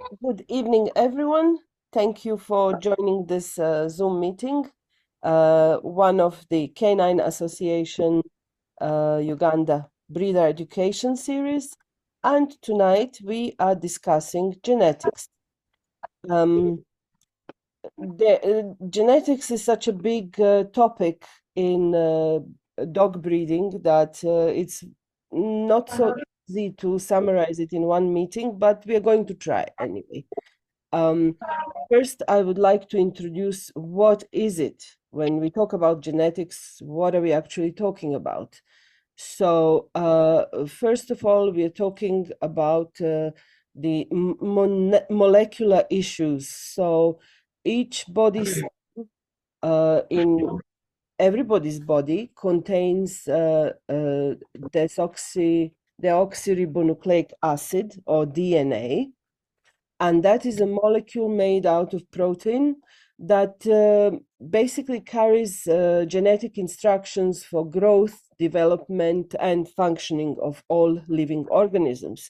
Good evening, everyone. Thank you for joining this Zoom meeting, one of the Canine Association Uganda Breeder Education Series. And tonight we are discussing genetics. Genetics is such a big topic in dog breeding that it's not so easy to summarize it in one meeting, but we are going to try anyway. Um, First, I would like to introduce what is it when we talk about genetics, what are we actually talking about? So, first of all, we are talking about the molecular issues. So, each body cell in everybody's body contains deoxyribonucleic acid or DNA, and that is a molecule made out of protein that basically carries genetic instructions for growth, development, and functioning of all living organisms.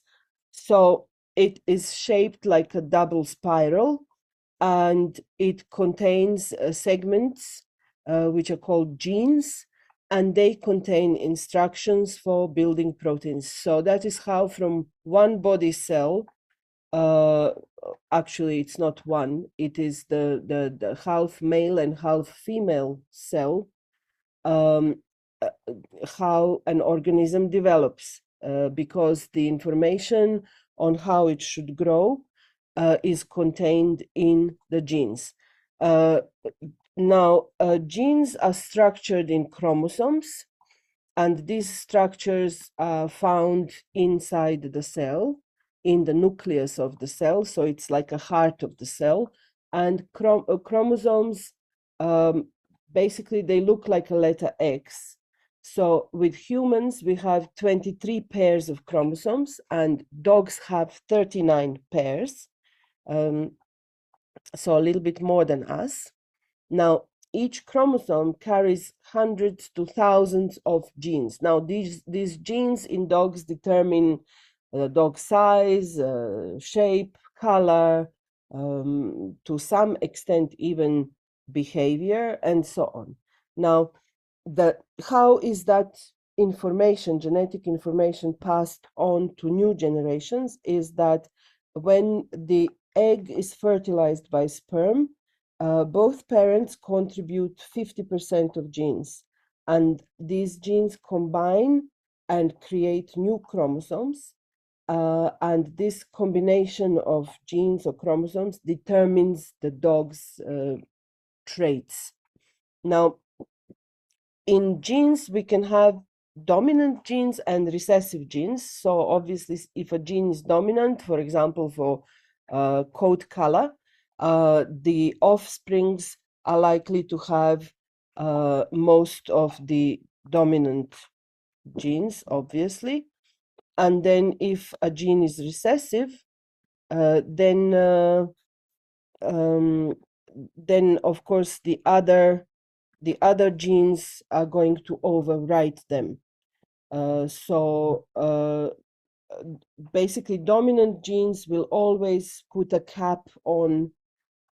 So it is shaped like a double spiral, and it contains segments which are called genes, and they contain instructions for building proteins. So that is how from one body cell, uh, actually it's not one, it is the half male and half female cell, um, uh, how an organism develops, because the information on how it should grow is contained in the genes. Now, genes are structured in chromosomes, and these structures are found inside the cell, in the nucleus of the cell. So it's like a heart of the cell. And chromosomes, basically, they look like a letter X. So with humans, we have 23 pairs of chromosomes, and dogs have 39 pairs. So a little bit more than us. Now, each chromosome carries hundreds to thousands of genes. Now, these genes in dogs determine dog size, shape, color, to some extent even behavior, and so on. Now, how is that information, genetic information, passed on to new generations is that when the egg is fertilized by sperm, both parents contribute 50% of genes, and these genes combine and create new chromosomes. And this combination of genes or chromosomes determines the dog's traits. Now, in genes, we can have dominant genes and recessive genes. So obviously, if a gene is dominant, for example, for coat color, the offsprings are likely to have most of the dominant genes, obviously. And then if a gene is recessive, then of course the other genes are going to overwrite them. So basically, dominant genes will always put a cap on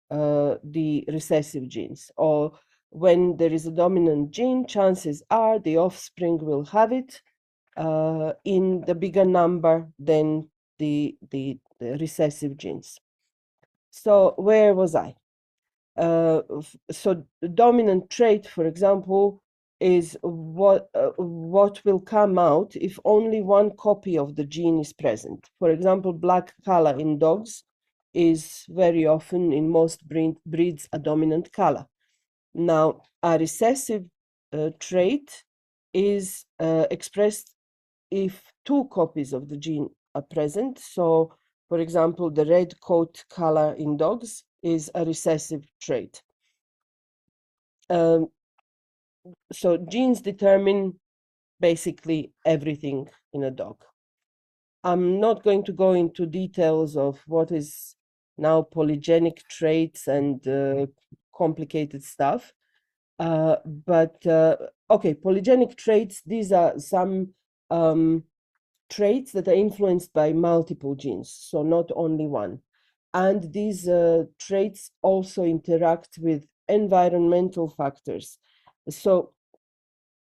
the recessive genes. Or when there is a dominant gene, chances are the offspring will have it in the bigger number than the recessive genes. So where was I? So the dominant trait, for example, is what will come out if only one copy of the gene is present. For example, black color in dogs is very often, in most breeds, a dominant color. Now, a recessive trait is expressed if two copies of the gene are present. So, for example, the red coat color in dogs is a recessive trait. So genes determine basically everything in a dog. I'm not going to go into details of what is now polygenic traits and complicated stuff. But okay, polygenic traits, these are some traits that are influenced by multiple genes, so not only one. and these traits also interact with environmental factors. So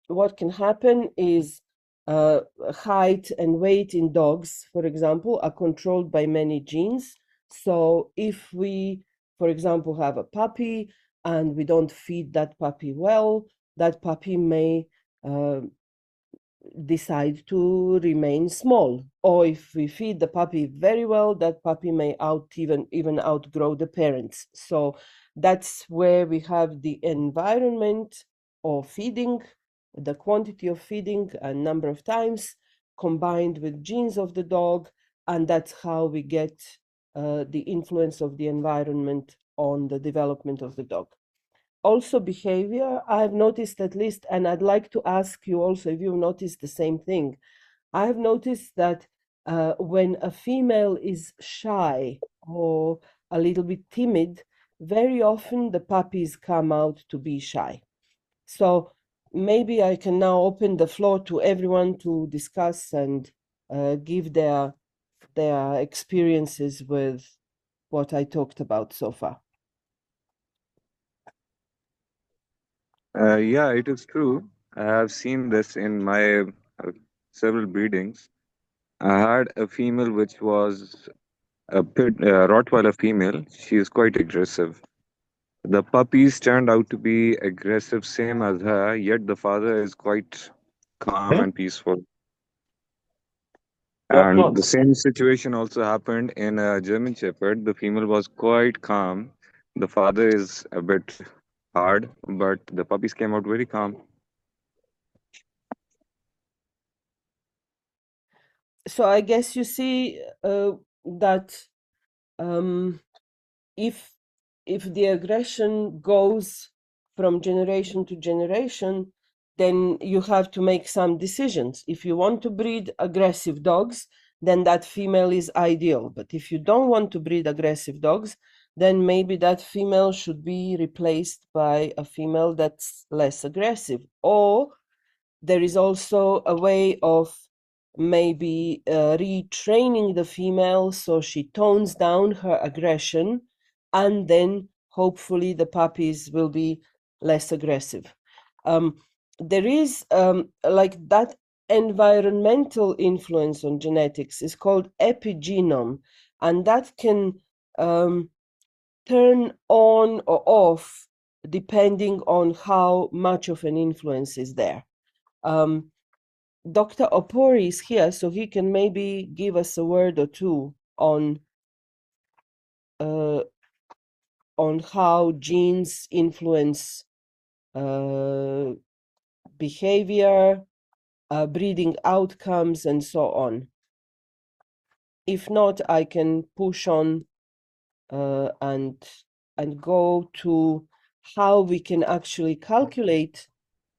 what can happen is height and weight in dogs, for example, are controlled by many genes. So if we, for example, have a puppy and we don't feed that puppy well, that puppy may decide to remain small. Or if we feed the puppy very well, that puppy may even outgrow the parents. So that's where we have the environment or feeding, the quantity of feeding and number of times combined with genes of the dog, and that's how we get the influence of the environment on the development of the dog. Also behavior, I've noticed at least, and I'd like to ask you also if you've noticed the same thing. I've noticed that when a female is shy or a little bit timid, very often the puppies come out to be shy. So maybe I can now open the floor to everyone to discuss and give their experiences with what I talked about so far. Yeah, it is true. I have seen this in my several breedings. I had a female which was a Rottweiler female. She is quite aggressive. The puppies turned out to be aggressive, same as her, yet the father is quite calm and peaceful. And the same situation also happened in a German Shepherd. The female was quite calm. The father is a bit hard, but the puppies came out very calm. So I guess you see that um, if the aggression goes from generation to generation, then you have to make some decisions. If you want to breed aggressive dogs, then that female is ideal. But if you don't want to breed aggressive dogs, then maybe that female should be replaced by a female that's less aggressive. Or there is also a way of maybe retraining the female so she tones down her aggression, and then hopefully the puppies will be less aggressive. There is like that environmental influence on genetics is called epigenome, and that can turn on or off depending on how much of an influence is there. Dr. Opori is here, so he can maybe give us a word or two on how genes influence behavior, breeding outcomes, and so on. If not, I can push on and go to how we can actually calculate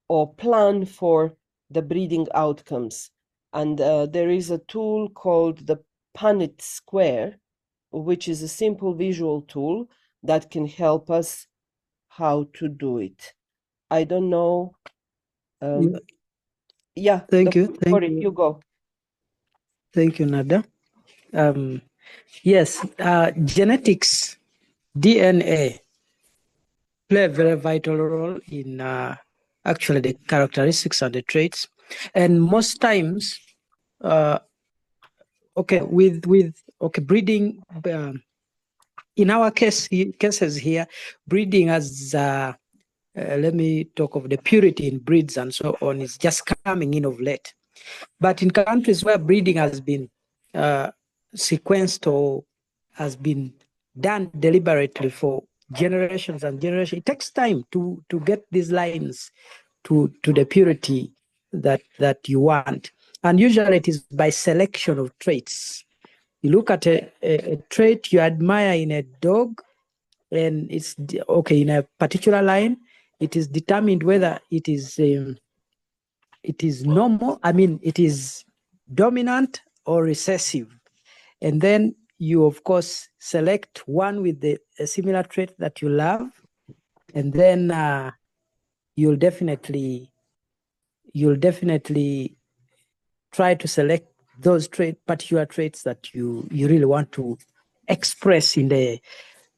or plan for the breeding outcomes. And there is a tool called the Punnett Square, which is a simple visual tool that can help us how to do it. I don't know. Yeah, Thank you. Thank Opori, you go. Thank you, Nada. Yes, genetics, DNA play a very vital role in actually the characteristics and the traits. And most times, breeding, in our cases here, breeding as, let me talk of the purity in breeds and so on, is just coming in of late. But in countries where breeding has been sequenced or has been done deliberately for generations and generations, it takes time to get these lines to the purity that you want. And usually it is by selection of traits. You look at a trait you admire in a dog, and it's okay in a particular line. It is determined whether it is normal. I mean, it is dominant or recessive. And then you, of course, select one with a similar trait that you love, and then you'll definitely try to select those particular traits that you really want to express in the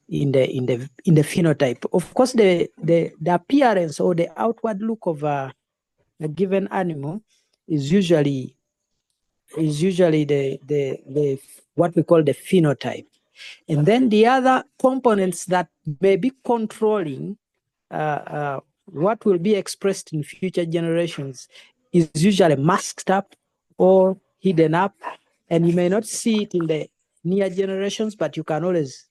phenotype. Of course, the appearance or the outward look of a given animal is usually the what we call the phenotype. And then the other components that may be controlling what will be expressed in future generations is usually masked up or hidden up, and you may not see it in the near generations, but you can always,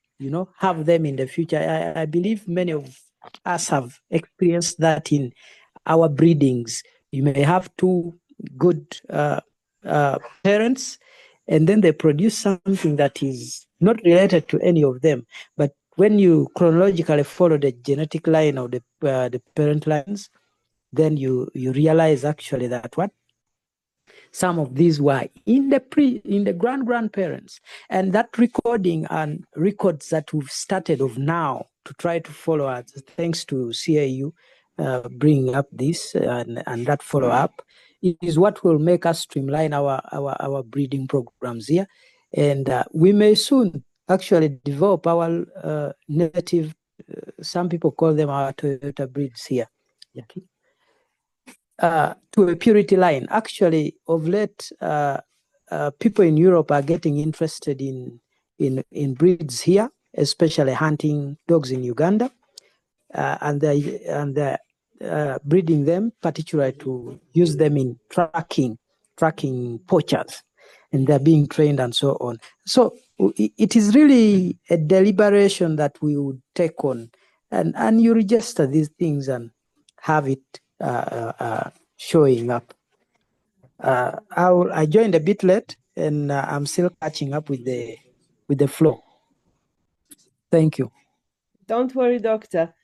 have them in the future. I believe many of us have experienced that in our breedings. You may have two good parents, and then they produce something that is not related to any of them. But when you chronologically follow the genetic line of the parent lines, then you realize actually that some of these were in the grandparents, and that recording and records that we've started of now to try to follow us, thanks to CAU bringing up this and that follow up, is what will make us streamline our breeding programs here, and we may soon actually develop our native. Some people call them our Toyota breeds here. Okay. To a purity line. Actually, of late, people in Europe are getting interested in breeds here, especially hunting dogs in Uganda, and they're breeding them, particularly to use them in tracking poachers, and they're being trained and so on. So it is really a deliberation that we would take on, and you register these things and have it showing up. I joined a bit late, and I'm still catching up with the flow. Thank you. Don't worry, doctor.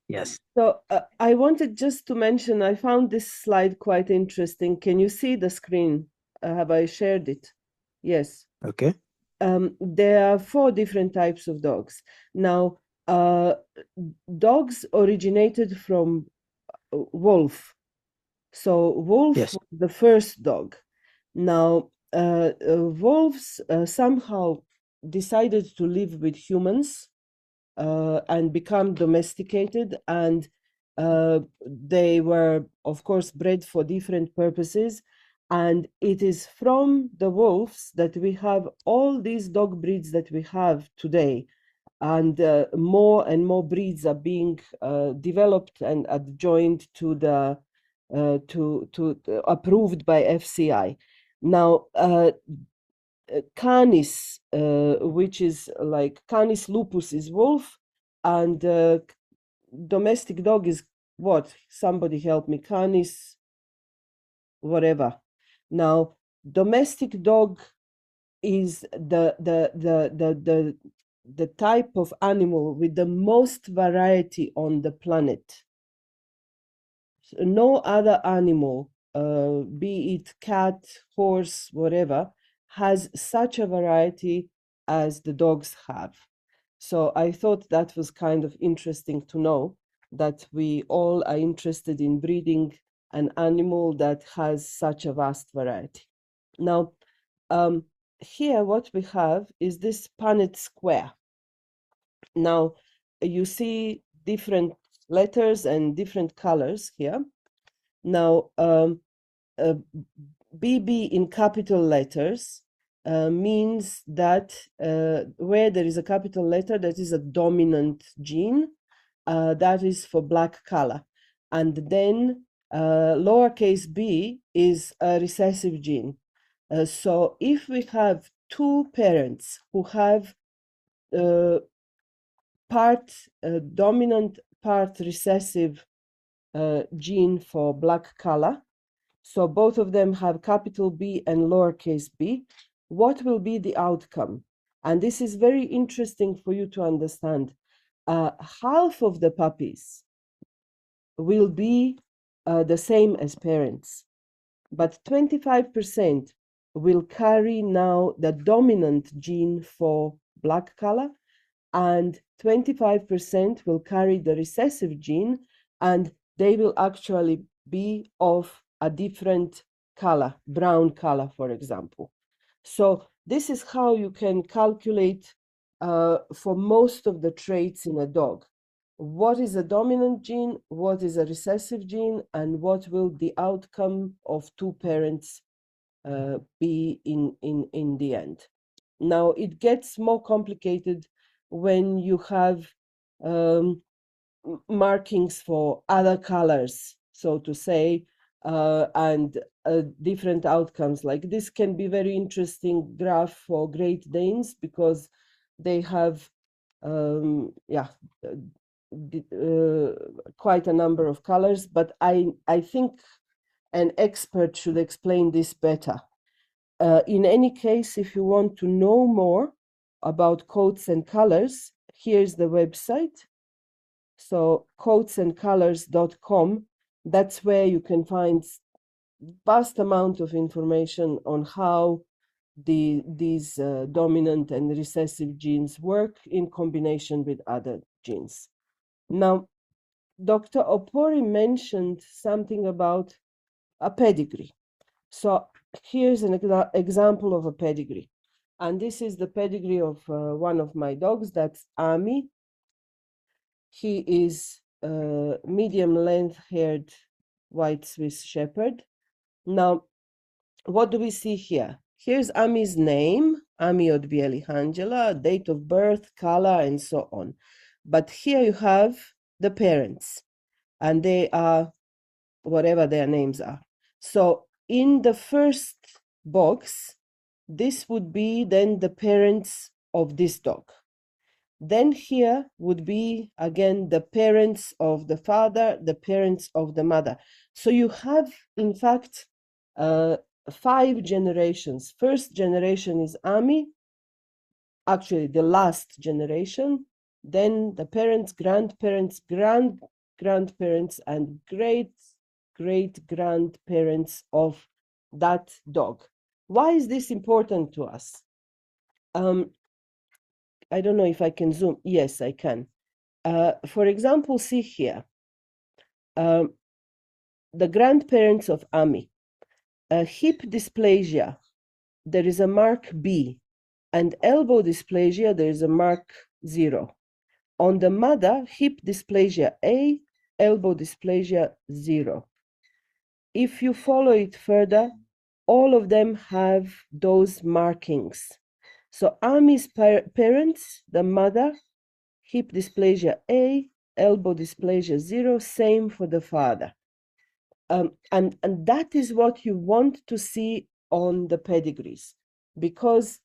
Yes. So I wanted just to mention, I found this slide quite interesting. Can you see the screen? Have I shared it? Yes. Okay. There are 4 different types of dogs. Now, dogs originated from wolf. So wolf Yes. was the first dog. Now, wolves somehow decided to live with humans and become domesticated, and they were, of course, bred for different purposes. And it is from the wolves that we have all these dog breeds that we have today. And more and more breeds are being developed and adjoined to the approved by FCI. Now, Canis, which is like Canis lupus is wolf, and domestic dog is what? Somebody help me. Canis, whatever. Now, domestic dog is the type of animal with the most variety on the planet. No other animal, be it cat, horse, whatever, has such a variety as the dogs have. So I thought that was kind of interesting to know that we all are interested in breeding an animal that has such a vast variety. Now, here what we have is this Punnett square. Now, you see different letters and different colors here. Now, BB in capital letters means that where there is a capital letter, that is a dominant gene, that is for black color. And then lowercase b is a recessive gene. So if we have 2 parents who have part dominant, part recessive gene for black color, so both of them have capital B and lowercase b, what will be the outcome? And this is very interesting for you to understand. Half of the puppies will be the same as parents, but 25% will carry now the dominant gene for black color, and 25% will carry the recessive gene, and they will actually be of a different color, brown color, for example. So this is how you can calculate for most of the traits in a dog. What is a dominant gene, what is a recessive gene, and what will the outcome of two parents be in the end. Now, it gets more complicated when you have markings for other colors, so to say, and different outcomes. Like this can be very interesting graph for Great Danes because they have, quite a number of colors. But I think an expert should explain this better. In any case, if you want to know more about coats and colors, here's the website. So coatsandcolors.com, that's where you can find vast amount of information on how these dominant and recessive genes work in combination with other genes. Now, Dr. Opori mentioned something about a pedigree. So here's an example of a pedigree. And this is the pedigree of one of my dogs, that's Ami. He is a medium length haired white Swiss Shepherd. Now, what do we see here? Here's Ami's name, Ami Odbieli Angela, date of birth, color, and so on. But here you have the parents, and they are whatever their names are. So in the first box, this would be then the parents of this dog. Then here would be again the parents of the father, the parents of the mother. So you have, in fact, 5 generations. First generation is Ami, actually the last generation, then the parents, grandparents, grandparents, and great-grandparents of that dog. Why is this important to us? I don't know if I can zoom. Yes, I can. For example, see here, the grandparents of Ami. Hip dysplasia, there is a mark B, and elbow dysplasia, there is a mark 0. On the mother, hip dysplasia A, elbow dysplasia 0. If you follow it further, all of them have those markings. So Ami's parents, the mother, hip dysplasia A, elbow dysplasia 0, same for the father. And that is what you want to see on the pedigrees, because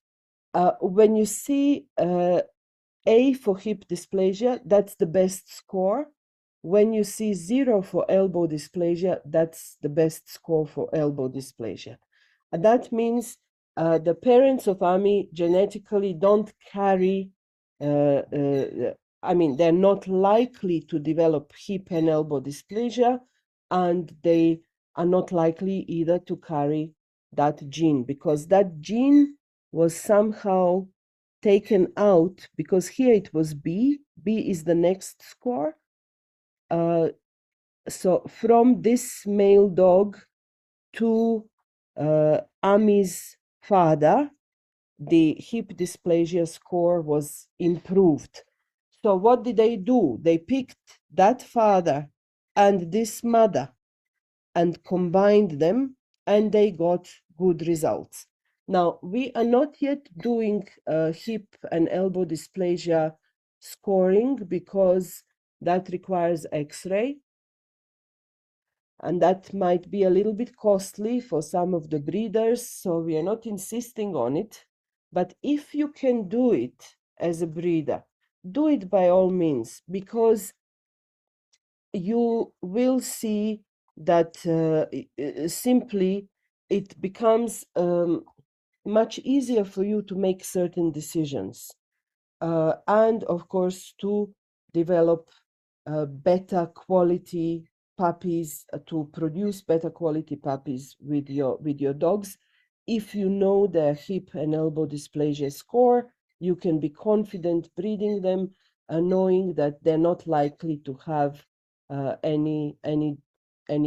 when you see A for hip dysplasia, that's the best score. When you see 0 for elbow dysplasia, that's the best score for elbow dysplasia. And that means the parents of Ami genetically don't carry, they're not likely to develop hip and elbow dysplasia, and they are not likely either to carry that gene, because that gene was somehow taken out, because here it was B. B is the next score. So from this male dog to Ami's father, the hip dysplasia score was improved. So what did they do? They picked that father and this mother and combined them, and they got good results. Now, we are not yet doing hip and elbow dysplasia scoring because that requires X-ray, and that might be a little bit costly for some of the breeders, so we are not insisting on it. But if you can do it as a breeder, do it by all means, because you will see that simply it becomes much easier for you to make certain decisions, and of course to develop better quality puppies, to produce better quality puppies with your dogs. If you know their hip and elbow dysplasia score, you can be confident breeding them, knowing that they're not likely to have any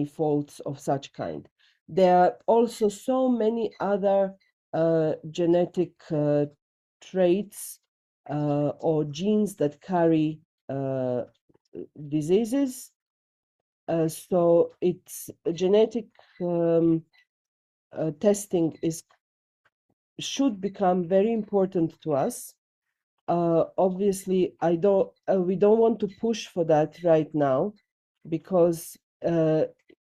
faults of such kind. There are also so many other genetic traits or genes that carry diseases. So it's genetic testing should become very important to us. Obviously, we don't want to push for that right now because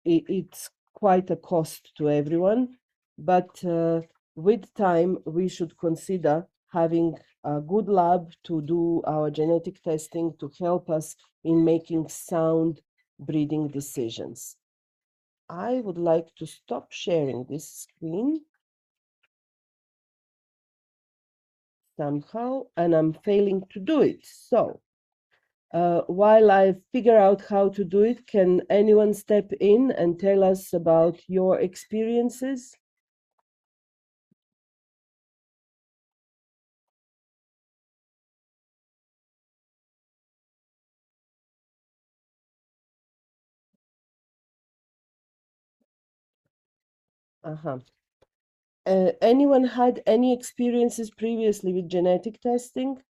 it's quite a cost to everyone. But with time, we should consider having a good lab to do our genetic testing to help us in making sound breeding decisions. I would like to stop sharing this screen somehow, and I'm failing to do it. So while I figure out how to do it, can anyone step in and tell us about your experiences? Uh-huh. Anyone had any experiences previously with genetic testing?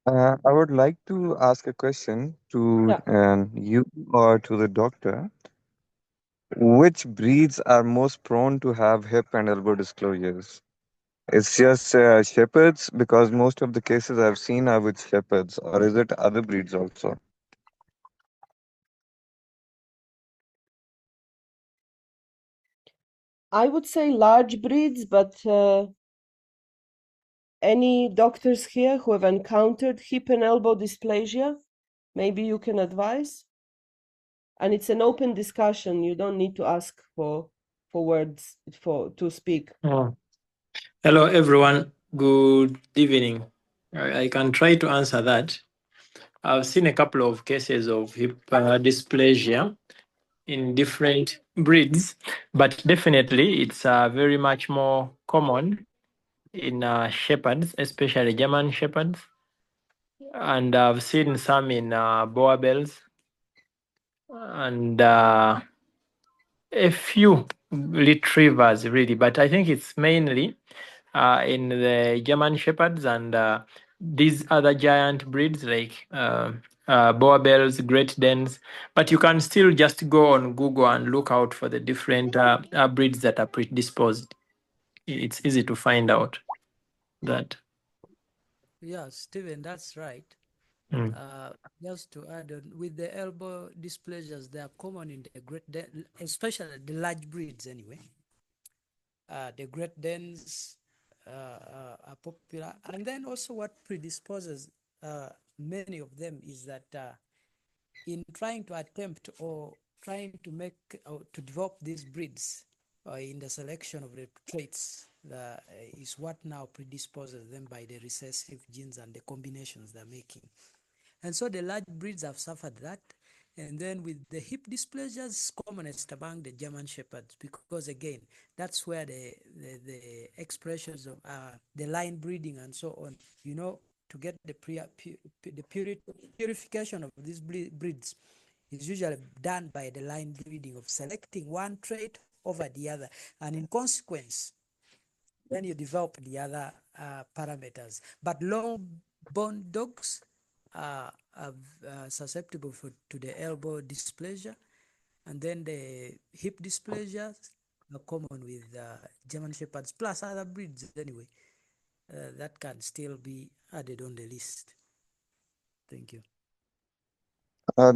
I would like to ask a question to Yeah. you or to the doctor. Which breeds are most prone to have hip and elbow disclosures? It's just shepherds because most of the cases I've seen are with shepherds, or is it other breeds also? I would say large breeds, but any doctors here who have encountered hip and elbow dysplasia? Maybe you can advise? And it's an open discussion. You don't need to ask for words to speak. Oh. Hello, everyone. Good evening. I can try to answer that. I've seen a couple of cases of hip dysplasia in different breeds, but definitely it's very much more common in shepherds, especially German shepherds. And I've seen some in Boabels and a few retrievers, really, but I think it's mainly in the German shepherds and these other giant breeds like Boabels, Great Danes. But you can still just go on Google and look out for the different breeds that are predisposed. It's easy to find out that. Yeah, Stephen, that's right. Mm. Just to add on, with the elbow dysplasias, they are common in the especially the large breeds anyway. The Great Danes are popular. And then also what predisposes many of them is that in trying to attempt or trying to make to develop these breeds in the selection of the traits is what now predisposes them by the recessive genes and the combinations they're making. And so the large breeds have suffered that. And then with the hip dysplasias, commonest among the German shepherds, because again, that's where the expressions of the line breeding and so on, to get the purification of these breeds is usually done by the line breeding of selecting one trait over the other. And in consequence, then you develop the other parameters. But long bone dogs are susceptible to the elbow dysplasia, and then the hip dysplasias are common with German shepherds plus other breeds anyway. That can still be added on the list. Thank you.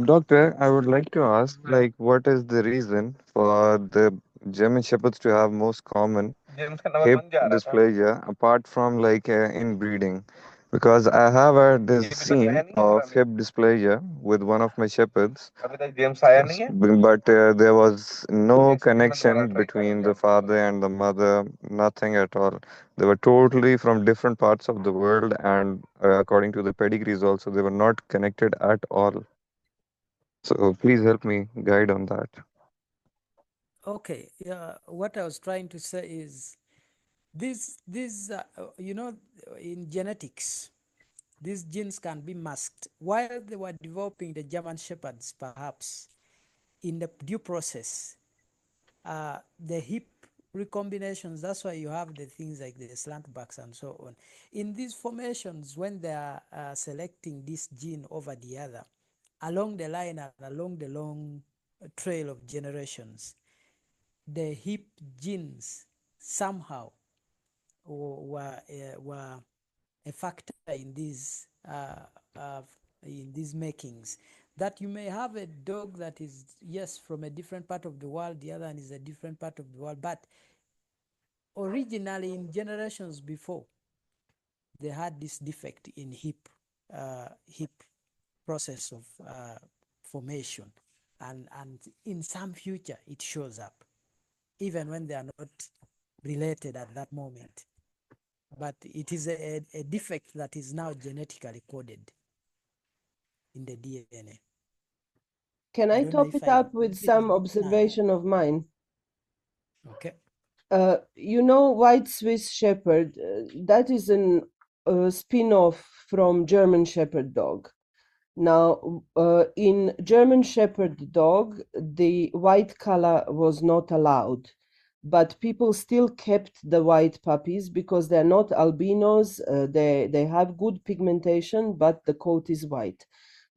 Doctor, I would like to ask, like, what is the reason for the German Shepherds to have most common hip dysplasia apart from like inbreeding? Because I have this scene of hip dysplasia with one of my shepherds, but there was no connection between the father and the mother, nothing at all. They were totally from different parts of the world, and according to the pedigrees, also, they were not connected at all. So please help me guide on that. Okay, yeah, what I was trying to say is these in genetics, these genes can be masked. While they were developing the German shepherds, perhaps in the due process, the hip recombinations. That's why you have the things like the slant backs and so on. In these formations, when they are selecting this gene over the other, along the line and along the long trail of generations, the hip genes somehow were a factor in these makings. That you may have a dog that is, yes, from a different part of the world, the other one is a different part of the world, but originally in generations before, they had this defect in hip process of formation, and in some future it shows up, even when they are not related at that moment. But it is a defect that is now genetically coded in the DNA. Can I top it up with some observation of mine? Okay. You know, White Swiss Shepherd, that is a spin-off from German Shepherd dog. Now, in German Shepherd dog, the white color was not allowed, but people still kept the white puppies because they're not albinos. They have good pigmentation, but the coat is white.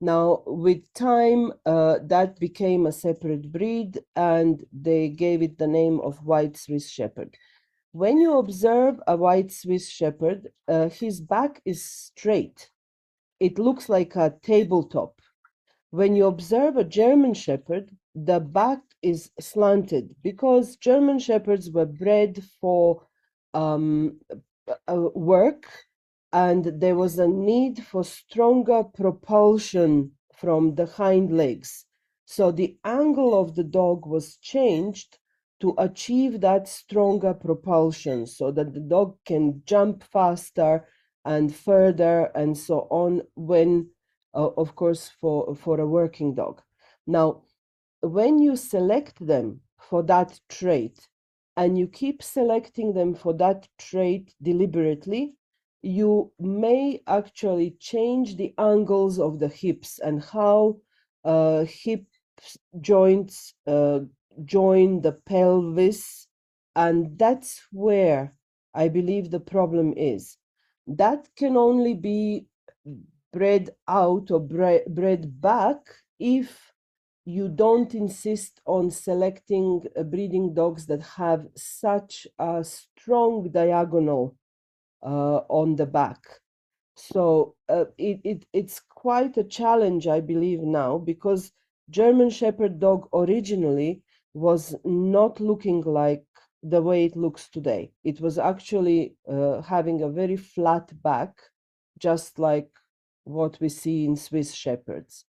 Now, with time, that became a separate breed, and they gave it the name of White Swiss Shepherd. When you observe a White Swiss Shepherd, his back is straight. It looks like a tabletop. When you observe a German Shepherd, the back is slanted because German Shepherds were bred for work, and there was a need for stronger propulsion from the hind legs. So the angle of the dog was changed to achieve that stronger propulsion so that the dog can jump faster and further and so on when, of course, for a working dog. Now, when you select them for that trait and you keep selecting them for that trait deliberately, you may actually change the angles of the hips and how hip joints join the pelvis, and that's where I believe the problem is. That can only be bred out or bred back if you don't insist on selecting breeding dogs that have such a strong diagonal on the back. So it's quite a challenge, I believe, now, because German Shepherd dog originally was not looking like the way it looks today. It was actually having a very flat back, just like what we see in Swiss Shepherds.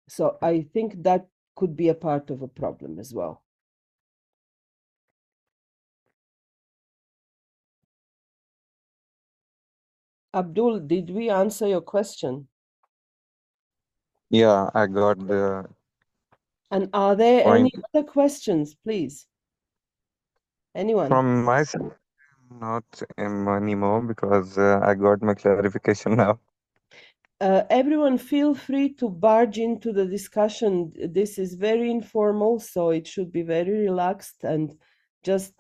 So I think that could be a part of a problem as well. Abdul, did we answer your question? Yeah, I got the And are there point. any other questions, please? Anyone? From my side, not anymore because I got my clarification now. Everyone feel free to barge into the discussion. This is very informal, so it should be very relaxed, and just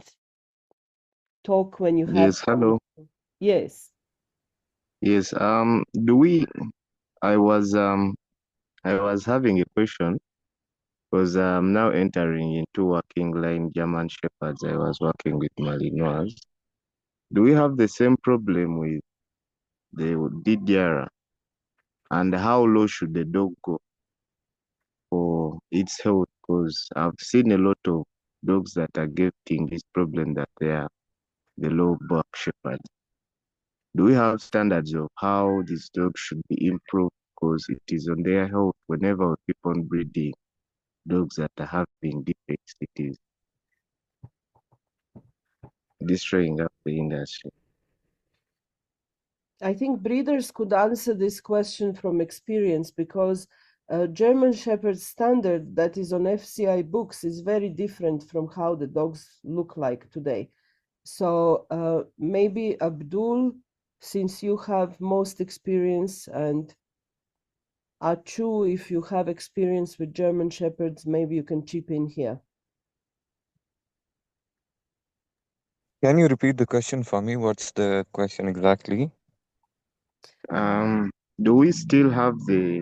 talk when you have. Yes, hello. Yes. Yes, I was having a question because I'm now entering into working line German Shepherds. I was working with Malinois. Do we have the same problem with the DDR? And how low should the dog go for its health? Because I've seen a lot of dogs that are getting this problem that they are the low back shepherds. Do we have standards of how these dogs should be improved? Because it is on their health. Whenever we keep on breeding dogs that are having defects, it is destroying up the industry. I think breeders could answer this question from experience, because German Shepherd standard that is on FCI books is very different from how the dogs look like today. So maybe Abdul, since you have most experience, and Achu, if you have experience with German Shepherds, maybe you can chip in here. Can you repeat the question for me? What's the question exactly? Do we still have the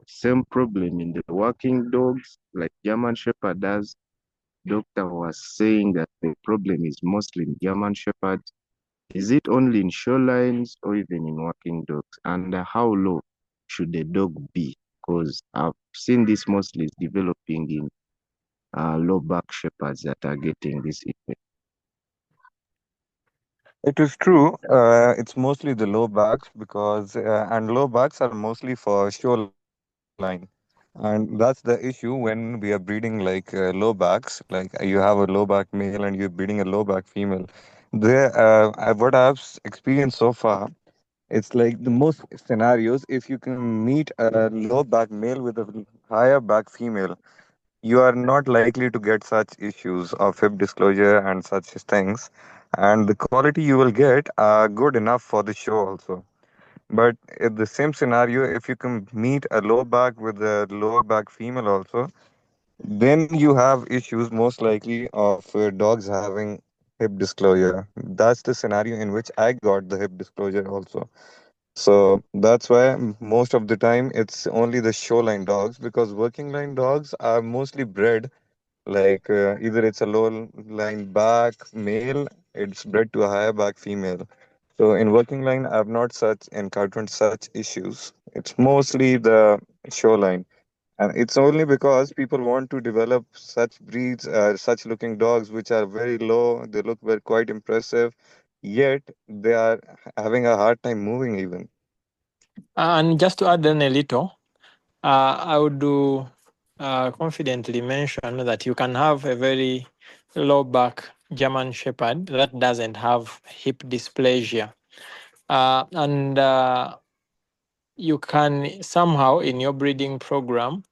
same problem in the working dogs like German Shepherd does? Doctor was saying that the problem is mostly in German Shepherds. Is it only in shorelines or even in working dogs? And how low should the dog be? Because I've seen this mostly is developing in low back shepherds that are getting this effect. It is true. It's mostly the low backs because, and low backs are mostly for shoreline. And that's the issue when we are breeding like low backs. Like you have a low back male and you're breeding a low back female. What I've experienced so far, it's like the most scenarios. If you can meet a low back male with a higher back female, you are not likely to get such issues of hip disclosure and such things. And the quality you will get are good enough for the show also. But in the same scenario, if you can meet a low back with a lower back female also, then you have issues most likely of dogs having hip disclosure. That's the scenario in which I got the hip disclosure also. So that's why most of the time it's only the show line dogs, because working line dogs are mostly bred like either it's a low line back male, it's bred to a higher back female. So in working line, I've not such encountered such issues. It's mostly the shoreline, and it's only because people want to develop such breeds, such looking dogs, which are very low. They look very quite impressive, yet they are having a hard time moving even. And just to add in a little, I would do confidently mention that you can have a very low back German Shepherd that doesn't have hip dysplasia. And you can somehow in your breeding program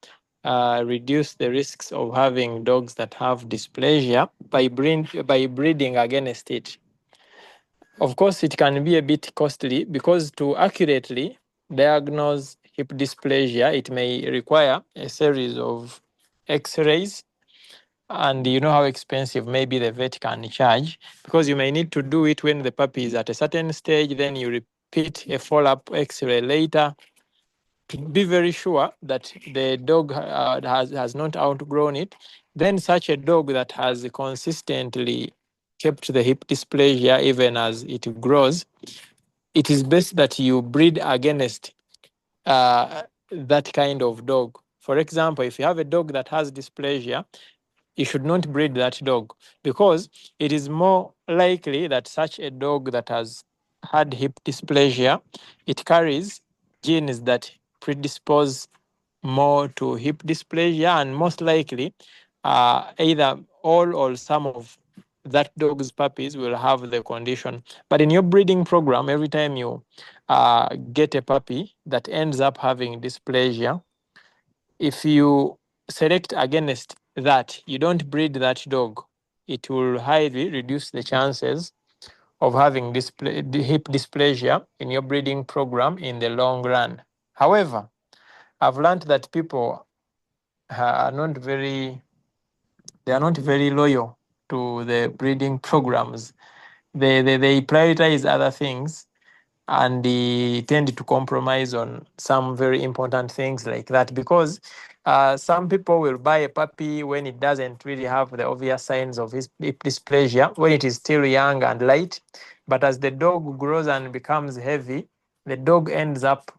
reduce the risks of having dogs that have dysplasia by breeding against it. Of course, it can be a bit costly because to accurately diagnose hip dysplasia, it may require a series of x-rays, and you know how expensive maybe the vet can charge, because you may need to do it when the puppy is at a certain stage, then you repeat a follow-up x-ray later to be very sure that the dog has not outgrown it. Then such a dog that has consistently kept the hip dysplasia even as it grows, it is best that you breed against that kind of dog. For example, if you have a dog that has dysplasia, you should not breed that dog, because it is more likely that such a dog that has had hip dysplasia, it carries genes that predispose more to hip dysplasia, and most likely either all or some of that dog's puppies will have the condition. But in your breeding program, every time you get a puppy that ends up having dysplasia, if you select against that, you don't breed that dog, it will highly reduce the chances of having hip dysplasia in your breeding program in the long run. However, I've learned that people are not very loyal to the breeding programs. They prioritize other things, and they tend to compromise on some very important things like that, because some people will buy a puppy when it doesn't really have the obvious signs of his dysplasia, when it is still young and light. But as the dog grows and becomes heavy, the dog ends up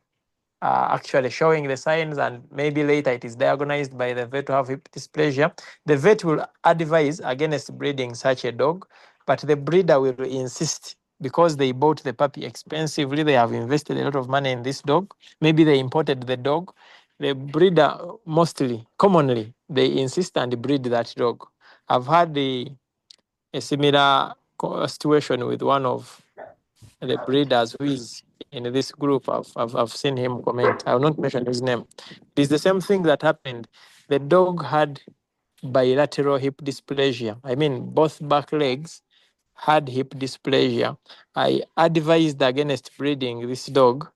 actually showing the signs, and maybe later it is diagnosed by the vet to have hip dysplasia. The vet will advise against breeding such a dog, but the breeder will insist, because they bought the puppy expensively, they have invested a lot of money in this dog, maybe they imported the dog. The breeder commonly, they insist and breed that dog. I've had a similar situation with one of the breeders who is in this group. I've seen him comment. I will not mention his name. It's the same thing that happened. The dog had bilateral hip dysplasia. I mean, both back legs had hip dysplasia. I advised against breeding this dog,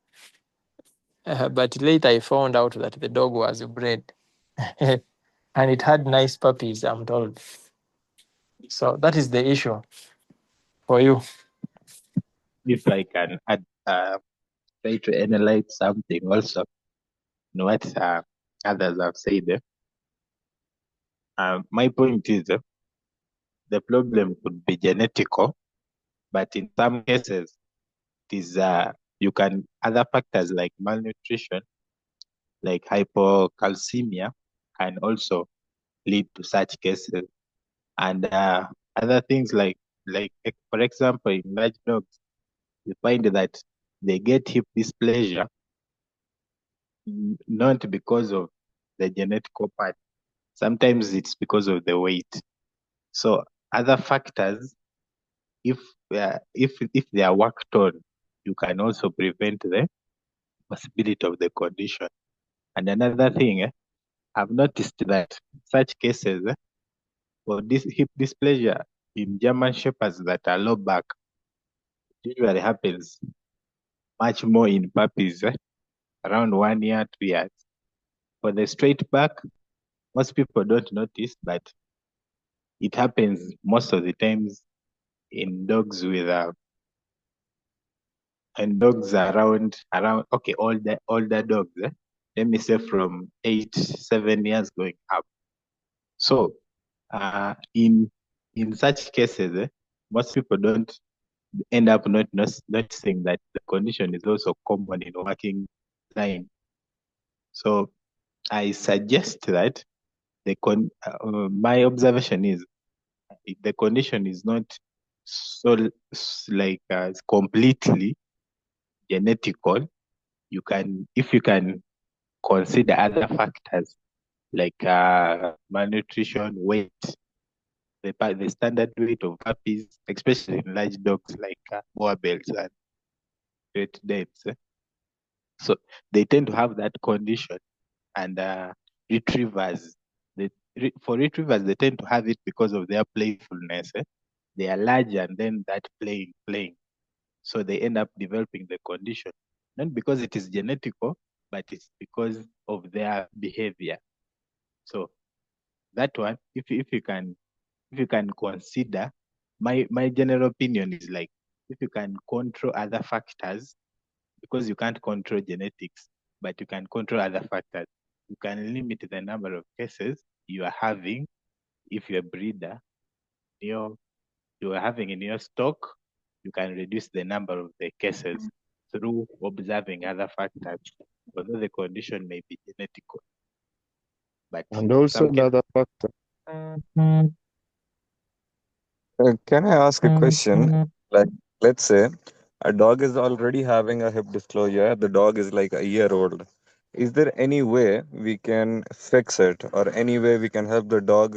but later I found out that the dog was bred and it had nice puppies, I'm told. So that is the issue. for you. If I can add, try to analyze something also in what others have said. My point is the problem could be genetical, but in some cases, it is you can other factors like malnutrition, like hypocalcemia, can also lead to such cases, and other things like for example, in large dogs, you find that they get hip dysplasia not because of the genetical part. Sometimes it's because of the weight. So other factors, if they are worked on, you can also prevent the possibility of the condition. And another thing, I've noticed that such cases for this hip dysplasia in German shepherds that are low back usually happens much more in puppies, around 1 year, 2 years. For the straight back, most people don't notice, but it happens most of the times in dogs with and dogs around okay, older dogs. Let me say from 8, 7 years going up. So in such cases, most people don't end up not noticing that the condition is also common in working line. So I suggest that my observation is the condition is not so like completely genetical. You can, if you can consider other factors like malnutrition, weight, the standard weight of puppies, especially in large dogs like Boerboels and Great Danes. So they tend to have that condition, and retrievers, for retrievers, they tend to have it because of their playfulness. They are large and then that playing. So they end up developing the condition, not because it is genetical, but it's because of their behavior. So that one, if you can consider, my general opinion is like, if you can control other factors, because you can't control genetics, but you can control other factors, you can limit the number of cases you are having. If you're a breeder, you are having in your stock, you can reduce the number of the cases through observing other factors, although the condition may be genetical. But And also some cases, another factor. Can I ask a question? Like, let's say a dog is already having a hip disclosure, the dog is like a year old. Is there any way we can fix it, or any way we can help the dog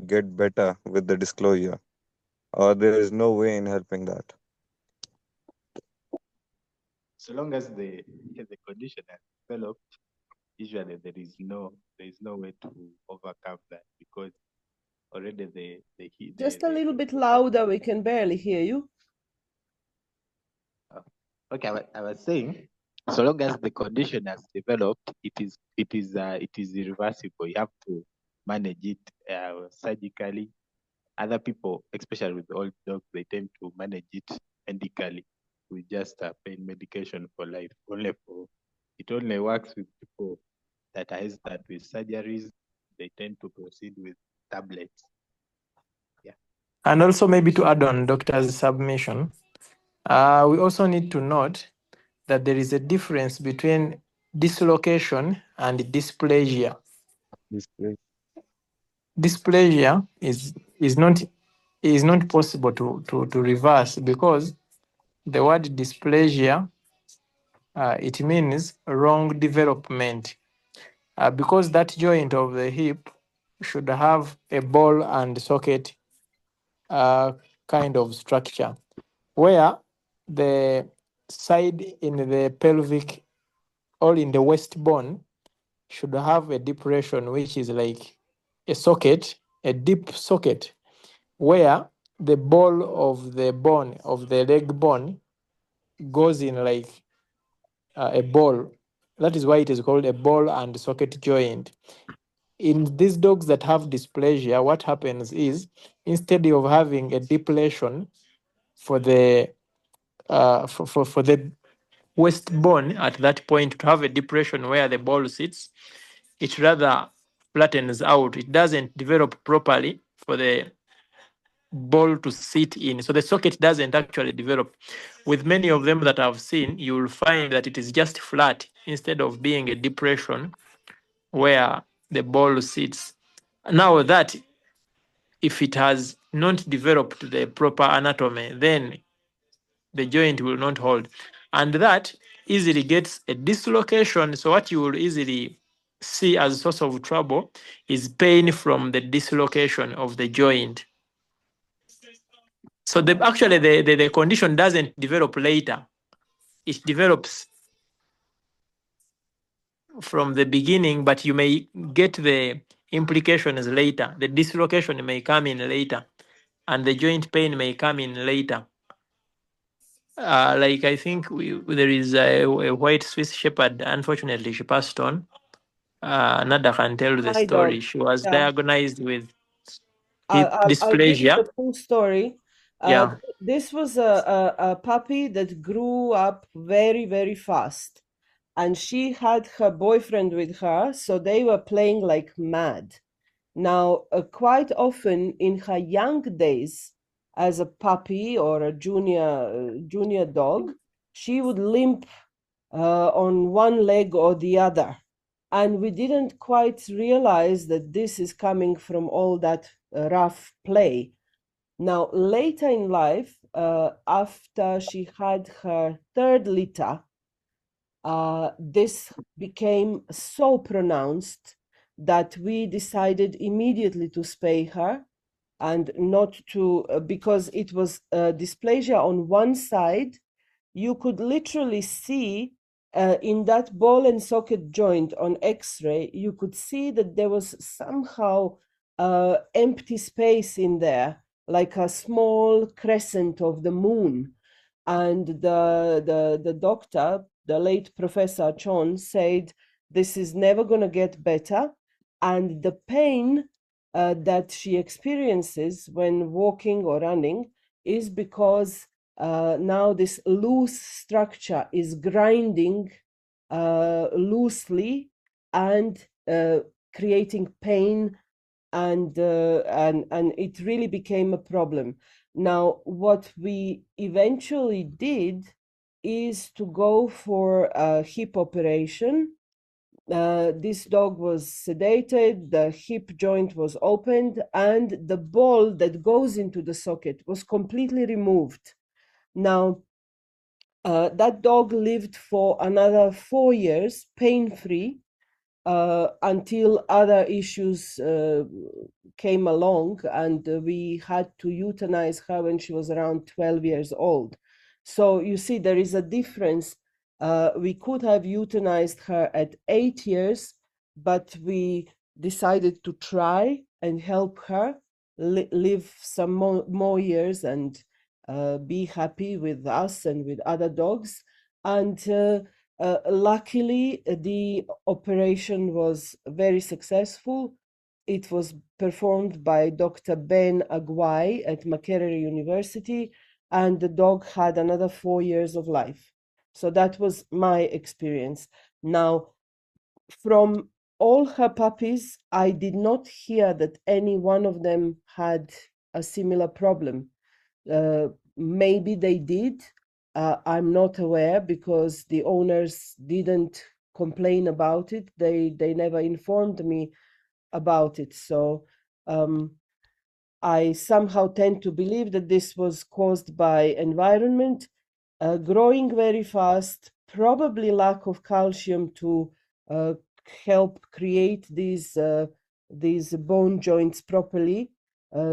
get better with the disclosure? Or there is no way in helping that? so long as the condition has developed, usually there is no way to overcome that, because already Just a little bit louder, we can barely hear you. okay, I was saying, so long as the condition has developed, it is irreversible. You have to manage it surgically. Other people, especially with old dogs, they tend to manage it medically with just pain medication for life. It only works with people that are hesitant with surgeries. They tend to proceed with tablets. Yeah. And also, maybe to add on doctor's submission, we also need to note that there is a difference between dislocation and dysplasia. Dysplasia is not possible to reverse, because the word dysplasia, it means wrong development, because that joint of the hip should have a ball and socket kind of structure, where the side in the pelvic or in the waist bone should have a depression, which is like a socket, a deep socket, where the ball of the bone, of the leg bone, goes in like a ball. That is why it is called a ball and socket joint. In these dogs that have dysplasia, what happens is, instead of having a depletion for the for the waist bone at that point to have a depression where the ball sits. It rather flattens out. It doesn't develop properly for the ball to sit in. So the socket doesn't actually develop. With many of them that I've seen, you will find that it is just flat instead of being a depression where the ball sits. Now that if it has not developed the proper anatomy, then the joint will not hold. And that easily gets a dislocation. So what you will easily see as a source of trouble is pain from the dislocation of the joint. So actually the condition doesn't develop later. It develops from the beginning, but you may get the implications later. The dislocation may come in later, and the joint pain may come in later. Like I think there is a white Swiss Shepherd. Unfortunately, she passed on. Nada can tell the My story. dog. She was Yeah. diagnosed with hip I'll give you dysplasia. the full story. Yeah. This was a puppy that grew up very, very fast. And she had her boyfriend with her, so they were playing like mad. Now, quite often in her young days, as a puppy or a junior dog, she would limp on one leg or the other. And we didn't quite realize that this is coming from all that rough play. Now, later in life, after she had her third litter, this became so pronounced that we decided immediately to spay her and not to, because it was dysplasia on one side. You could literally see in that ball and socket joint on X-ray, you could see that there was somehow empty space in there, like a small crescent of the moon. And the doctor, the late Professor Chon, said, this is never going to get better. And the pain that she experiences when walking or running is because now this loose structure is grinding loosely and creating pain, and it really became a problem. Now, what we eventually did is to go for a hip operation. This dog was sedated, the hip joint was opened, and the ball that goes into the socket was completely removed. Now, that dog lived for another 4 years, pain-free, until other issues came along, and we had to euthanize her when she was around 12 years old. So you see, there is a difference. We could have euthanized her at 8 years, but we decided to try and help her live some more years and be happy with us and with other dogs. And luckily, the operation was very successful. It was performed by Dr. Ben Agwai at Makerere University, and the dog had another 4 years of life. So that was my experience. Now, from all her puppies, I did not hear that any one of them had a similar problem. Maybe they did. I'm not aware because the owners didn't complain about it. They never informed me about it. So I somehow tend to believe that this was caused by environment, growing very fast, probably lack of calcium to help create these bone joints properly.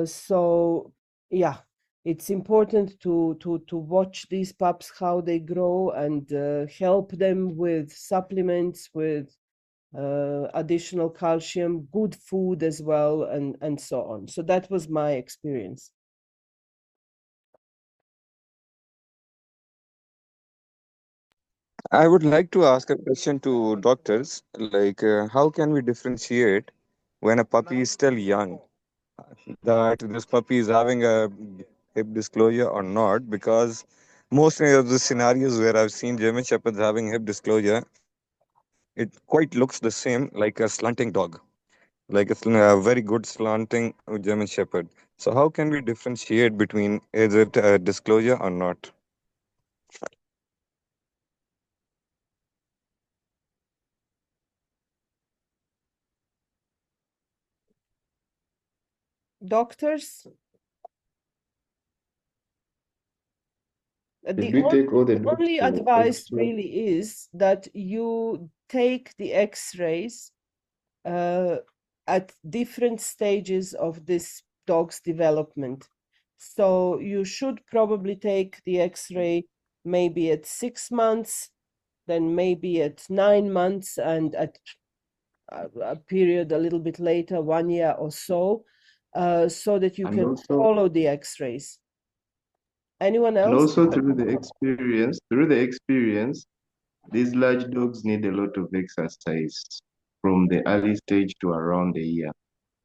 So yeah, it's important to watch these pups, how they grow, and help them with supplements, with additional calcium, good food as well, and so on. So that was my experience. I would like to ask a question to doctors, like how can we differentiate when a puppy is still young, that this puppy is having a hip disclosure or not? Because mostly of the scenarios where I've seen German Shepherds having hip disclosure, it quite looks the same like a slanting dog, like a very good slanting German Shepherd. So how can we differentiate between is it a disclosure or not? Doctors, Did we take all the the dogs only for advice X-ray? really is that you take the x-rays at different stages of this dog's development. So you should probably take the x-ray maybe at 6 months, then maybe at 9 months, and at a period a little bit later, 1 year or so, so that you And can also, follow the x-rays. Anyone and else? also through the experience, these large dogs need a lot of exercise from the early stage to around a year.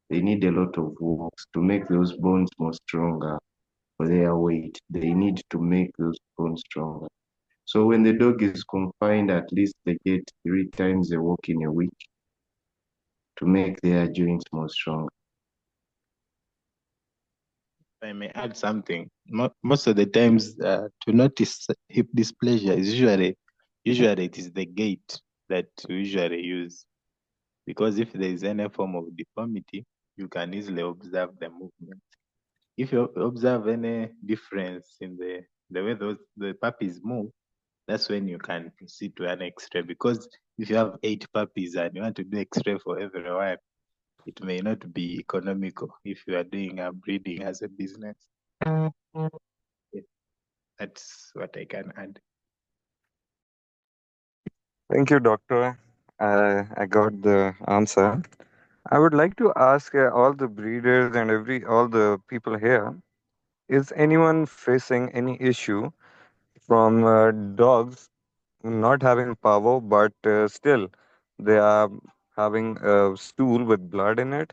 They need a lot of walks to make those bones more stronger for their weight. They need to make those bones stronger. So when the dog is confined, at least they get 3 times a walk in a week to make their joints more strong. If I may add something, most of the times to notice hip dysplasia is usually it is the gait that we usually use, because if there is any form of deformity, you can easily observe the movement. If you observe any difference in the way the puppies move, that's when you can proceed to an X-ray. Because if you have 8 puppies and you want to do X-ray for everyone, it may not be economical if you are doing a breeding as a business. Yeah, that's what I can add. Thank you, doctor. I got the answer. I would like to ask all the breeders and all the people here: is anyone facing any issue from dogs not having power, but still they are having a stool with blood in it?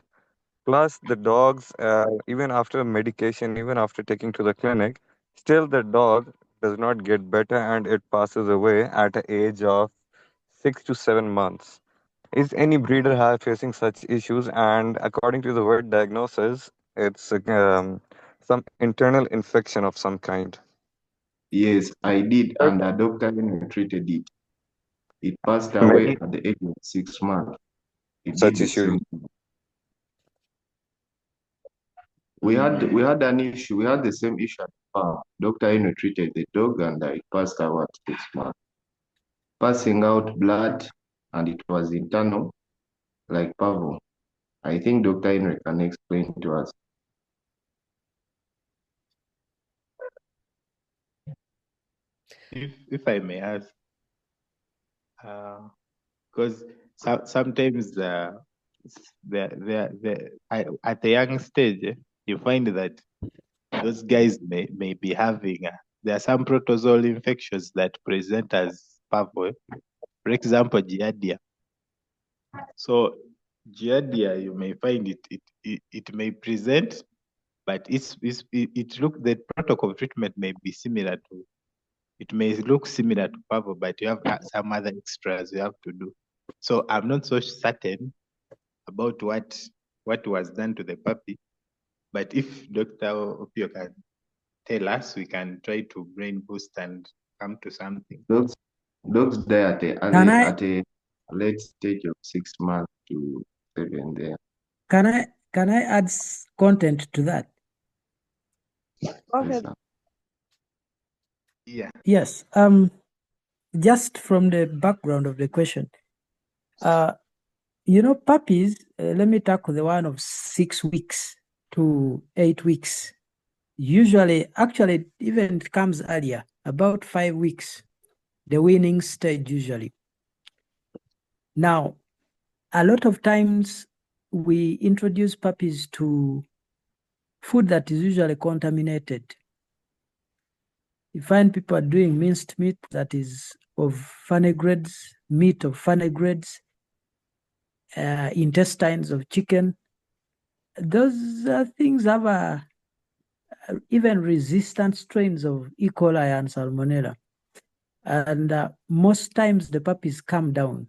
Plus, the dogs, even after medication, even after taking to the clinic, still the dog does not get better and it passes away at the age of 6 to 7 months. Is any breeder facing such issues? And according to the word diagnosis, it's some internal infection of some kind. Yes, I did, Heard and the doctor even treated it. It passed away many at the age of 6 months. It did such the issues. same thing. We had an issue. We had the same issue at the farm. Doctor Eno treated the dog, and it passed away at 6 months, passing out blood, and it was internal, like parvo. I think Dr. Eno can explain to us. If I may ask, because sometimes at a young stage, you find that those guys may be having there are some protozoal infections that present as parvo. For example, giardia. So giardia, you may find it may present, but it look the protocol of treatment may be similar to. It may look similar to parvo, but you have some other extras you have to do. So I'm not so certain about what was done to the puppy, but if Dr. Opio can tell us, we can try to brain boost and come to something. Dogs die at Can I at a late stage of 6 months to 7 there. can I add content to that? Go Yes, ahead. sir. Yeah. Yes. Just from the background of the question, puppies. Let me tackle the one of 6 weeks to 8 weeks. Usually, actually, it even comes earlier, about 5 weeks, the weaning stage usually. Now, a lot of times we introduce puppies to food that is usually contaminated. You find people are doing minced meat that is of funny grades, meat of funny grades, intestines of chicken. Those things have a even resistant strains of E. coli and Salmonella. And most times the puppies come down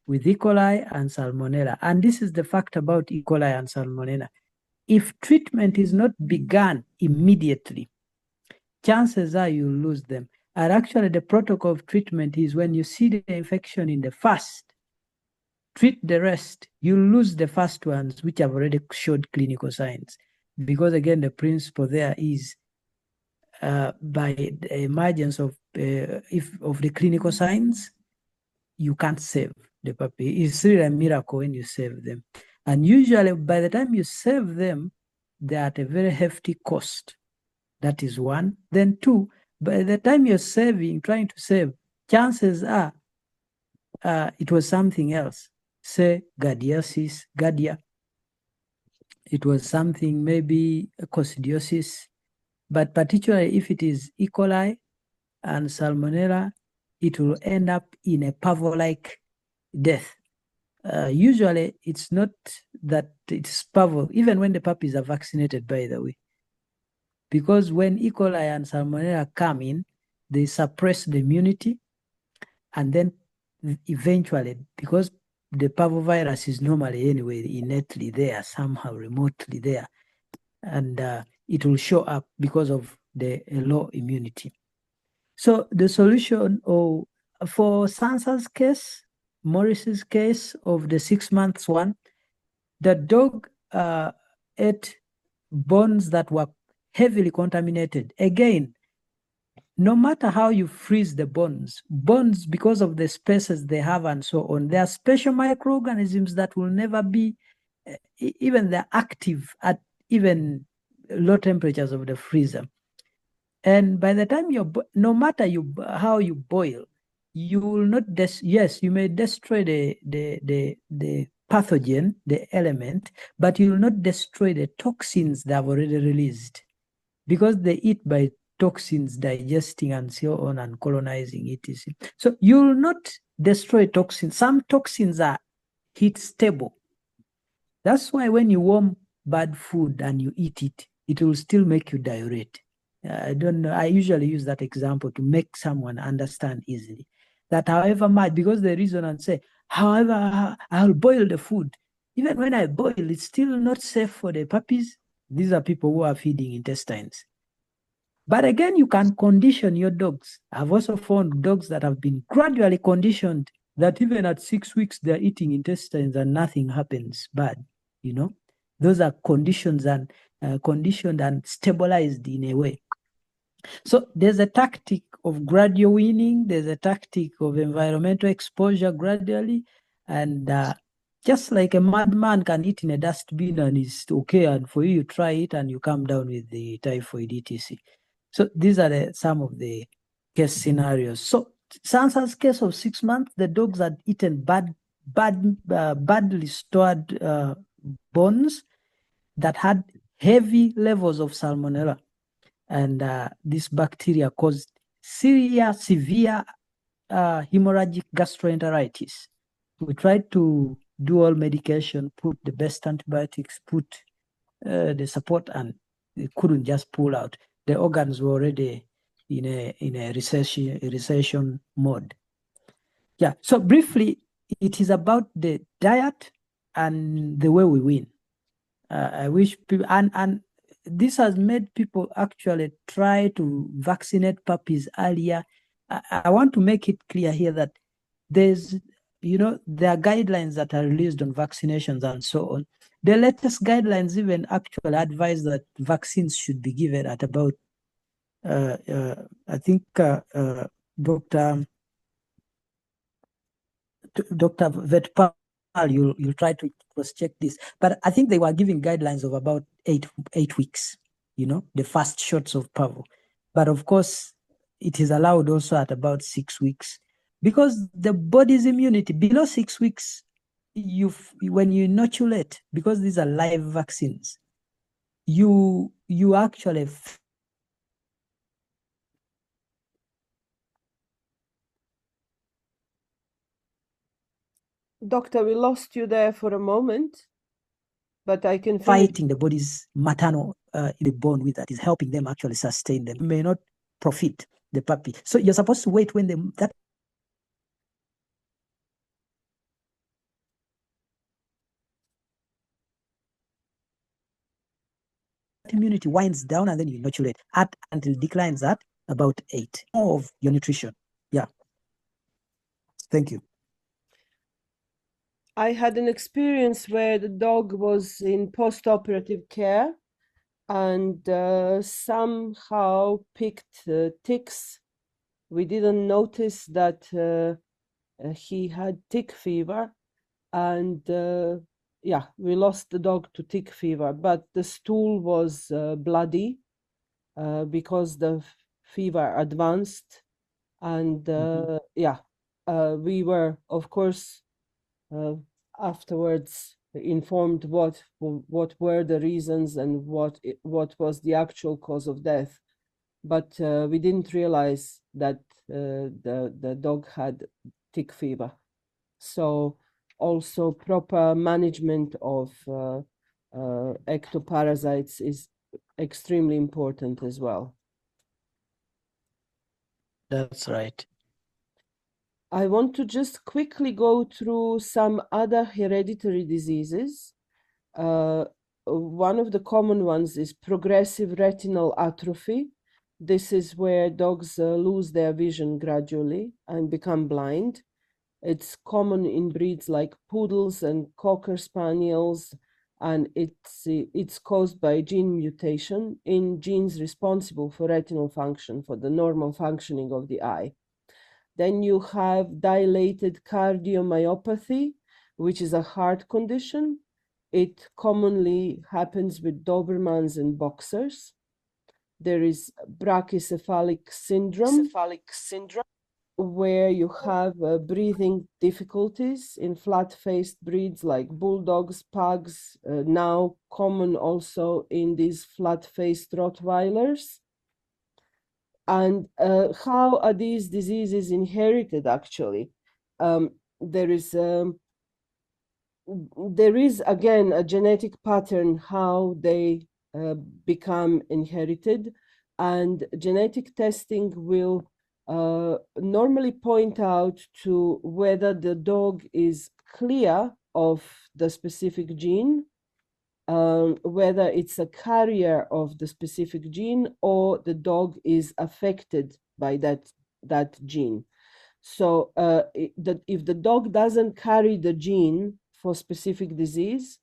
with E. coli and Salmonella. And this is the fact about E. coli and Salmonella. If treatment is not begun immediately, chances are you'll lose them. And actually, the protocol of treatment is when you see the infection in the first, treat the rest. You lose the first ones, which have already showed clinical signs. Because again, the principle there is by the emergence of the clinical signs, you can't save the puppy. It's really a miracle when you save them. And usually, by the time you save them, they're at a very hefty cost. That is one. Then two, by the time you're trying to save, chances are it was something else. Say giardia. It was something, maybe a coccidiosis. But particularly if it is E. coli and Salmonella, it will end up in a parvo-like death. Usually, it's not that it's parvo, even when the puppies are vaccinated, by the way. Because when E. coli and Salmonella come in, they suppress the immunity, and then eventually, because the parvovirus is normally anyway innately there, somehow remotely there, and it will show up because of the low immunity. So the solution for Sansa's case, Morris's case of the 6 months one, the dog ate bones that were heavily contaminated. Again, no matter how you freeze the bones, because of the spaces they have and so on, they are special microorganisms that will never be, even they're active at even low temperatures of the freezer. And by the time no matter how you boil, you will not, yes, you may destroy the pathogen, the element, but you will not destroy the toxins that have already released, because they eat by toxins digesting and so on and colonizing etc. So you will not destroy toxins. Some toxins are heat stable. That's why when you warm bad food and you eat it, it will still make you diurete. I don't know. I usually use that example to make someone understand easily that however much, because the reason and say, however, I'll boil the food. Even when I boil, it's still not safe for the puppies. These are people who are feeding intestines. But again, you can condition your dogs. I've also found dogs that have been gradually conditioned that even at 6 weeks, they're eating intestines and nothing happens bad. Those are conditioned and stabilized in a way. So there's a tactic of gradual weaning. There's a tactic of environmental exposure gradually. And just like a madman can eat in a dustbin and it's okay, and for you try it and you come down with the typhoid, etc. So these are some of the case scenarios. So Sansa's case of 6 months, the dogs had eaten badly stored bones that had heavy levels of Salmonella. And this bacteria caused severe hemorrhagic gastroenteritis. We tried to do all medication, put the best antibiotics, put the support, and they couldn't just pull out. The organs were already in a recession mode. Yeah. So briefly, it is about the diet and the way we win. I wish people, and this has made people actually try to vaccinate puppies earlier. I want to make it clear here that there are guidelines that are released on vaccinations and so on. The latest guidelines even actually advise that vaccines should be given at about, I think, Dr. Vetpal, you'll try to cross-check this, but I think they were giving guidelines of about eight weeks, the first shots of parvo. But of course, it is allowed also at about 6 weeks, because the body's immunity below 6 weeks, when you inoculate, because these are live vaccines, you actually Doctor, we lost you there for a moment, but I can finish. fighting the body's maternal in the bond with that is helping them actually sustain them. You may not profit the puppy. So you're supposed to wait when that immunity winds down, and then you inoculate until it declines at about 8. More of your nutrition. Yeah. Thank you. I had an experience where the dog was in post-operative care and somehow picked ticks. We didn't notice that he had tick fever, and yeah, we lost the dog to tick fever, but the stool was bloody because the fever advanced, and yeah, we were, of course, afterwards informed what were the reasons and what was the actual cause of death, but we didn't realize that the dog had tick fever. So also proper management of ectoparasites is extremely important as well. That's right. I want to just quickly go through some other hereditary diseases. One of the common ones is progressive retinal atrophy. This is where dogs lose their vision gradually and become blind. It's common in breeds like poodles and cocker spaniels, and it's caused by gene mutation in genes responsible for retinal function, for the normal functioning of the eye. Then you have dilated cardiomyopathy, which is a heart condition. It commonly happens with Dobermans and boxers. There is brachycephalic syndrome, where you have breathing difficulties in flat-faced breeds like bulldogs, pugs, now common also in these flat-faced Rottweilers. And how are these diseases inherited, actually? There is, again, a genetic pattern how they become inherited, and genetic testing will normally point out to whether the dog is clear of the specific gene, whether it's a carrier of the specific gene or the dog is affected by that gene. So if the dog doesn't carry the gene for specific disease,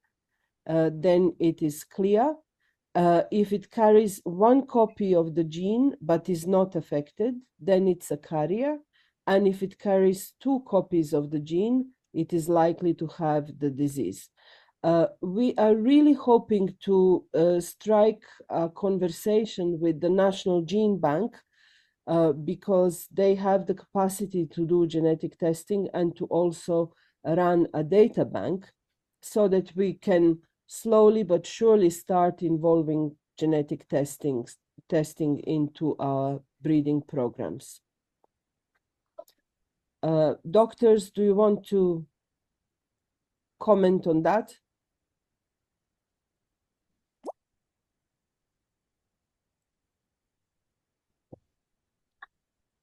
then it is clear. If it carries one copy of the gene but is not affected, then it's a carrier. And if it carries two copies of the gene, it is likely to have the disease. We are really hoping to strike a conversation with the National Gene Bank because they have the capacity to do genetic testing and to also run a data bank, so that we can slowly but surely start involving genetic testing into our breeding programs. Doctors, do you want to comment on that?